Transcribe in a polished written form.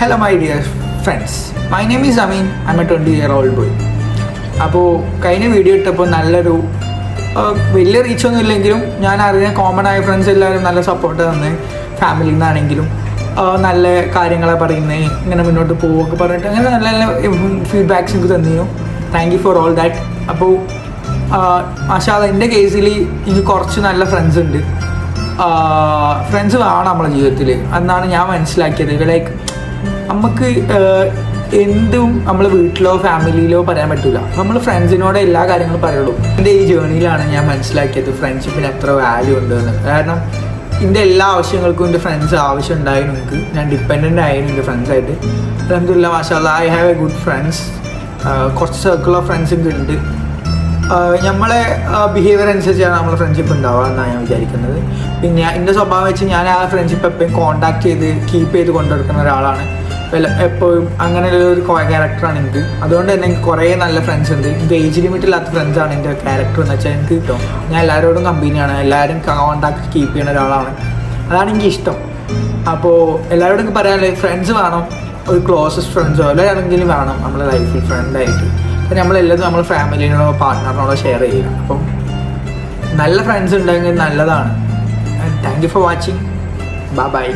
Hello my dear friends, my name is Amin. I'm a 20-year-old boy. അപ്പോൾ കഴിഞ്ഞ video ഇട്ടപ്പോൾ നല്ലൊരു വലിയ റീച്ചൊന്നും ഇല്ലെങ്കിലും ഞാൻ അറിയുന്ന കോമൺ ആയ ഫ്രണ്ട്സ് എല്ലാവരും നല്ല സപ്പോർട്ട് തന്നെ, ഫാമിലിയിൽ നിന്നാണെങ്കിലും നല്ല കാര്യങ്ങളെ പറയുന്നത്, ഇങ്ങനെ മുന്നോട്ട് പോകുമൊക്കെ പറഞ്ഞിട്ട് അങ്ങനെ നല്ല നല്ല ഫീഡ്ബാക്സ് എനിക്ക് തന്നിരുന്നു. Thank you for all that. അപ്പോൾ മാഷാഅല്ലാ എൻ്റെ കേസിൽ എനിക്ക് കുറച്ച് നല്ല ഫ്രണ്ട്സ് ഉണ്ട്. ഫ്രണ്ട്സ് വേണം നമ്മുടെ ജീവിതത്തിൽ എന്നാണ് ഞാൻ മനസ്സിലാക്കിയത്. ലൈക്ക് നമുക്ക് എന്തും നമ്മൾ വീട്ടിലോ ഫാമിലിയിലോ പറയാൻ പറ്റില്ല, നമ്മൾ ഫ്രണ്ട്സിനോട് എല്ലാ കാര്യങ്ങളും പറയുള്ളൂ. എൻ്റെ ഈ ജേർണിയിലാണ് ഞാൻ മനസ്സിലാക്കിയത് ഫ്രണ്ട്ഷിപ്പിന് എത്ര വാല്യൂ ഉണ്ടെന്ന്. കാരണം എൻ്റെ എല്ലാ ആവശ്യങ്ങൾക്കും എൻ്റെ ഫ്രണ്ട്സ് ആവശ്യം ഉണ്ടായിരുന്നു. എനിക്ക് ഞാൻ ഡിപ്പെൻഡൻ്റ് ആയിരുന്നു എൻ്റെ ഫ്രണ്ട്സായിട്ട്. അൽഹംദുലില്ലാഹ് മാഷാഅല്ലാ I have a good friends. കുറച്ച് സർക്കിൾ ഓഫ് ഫ്രണ്ട്സ് ഉണ്ട്. നമ്മളെ ബിഹേവിയർ അനുസരിച്ചാണ് നമ്മളെ ഫ്രണ്ട്ഷിപ്പ് ഉണ്ടാവുക എന്നാണ് ഞാൻ വിചാരിക്കുന്നത്. പിന്നെ എൻ്റെ സ്വഭാവം വെച്ച് ഞാൻ ആ ഫ്രണ്ട്ഷിപ്പ് എപ്പോഴും കോൺടാക്ട് ചെയ്ത് കീപ്പ് ചെയ്ത് കൊണ്ടുനടക്കുന്ന ഒരാളാണ്. എപ്പോഴും അങ്ങനെയുള്ളൊരു ക്യാരക്ടറാണ് എനിക്ക്. അതുകൊണ്ട് തന്നെ എനിക്ക് കുറേ നല്ല ഫ്രണ്ട്സ് ഉണ്ട്. എനിക്ക് ഏജ് ലിമിറ്റ് ഇല്ലാത്ത ഫ്രണ്ട്സാണ് എൻ്റെ ക്യാരക്ടർ എന്ന് വെച്ചാൽ എനിക്ക് കിട്ടും. ഞാൻ എല്ലാവരോടും കമ്പനിയാണ്, എല്ലാവരും കോൺടാക്ട് കീപ്പ് ചെയ്യുന്ന ഒരാളാണ്. അതാണ് എനിക്ക് ഇഷ്ടം. അപ്പോൾ എല്ലാവരോടും എനിക്ക് പറയാനുള്ളത് ഫ്രണ്ട്സ് വേണം, ഒരു ക്ലോസസ്റ്റ് ഫ്രണ്ട്സോ എല്ലാവരെങ്കിലും വേണം നമ്മുടെ ലൈഫിൽ ഫ്രണ്ടായിട്ട്. അപ്പം നമ്മളെല്ലാതും നമ്മൾ ഫാമിലിനോടോ പാർട്ട്ണറിനോടോ ഷെയർ ചെയ്യുക. അപ്പം നല്ല ഫ്രണ്ട്സ് ഉണ്ടെങ്കിൽ നല്ലതാണ്. Thank you for watching. Bye bye.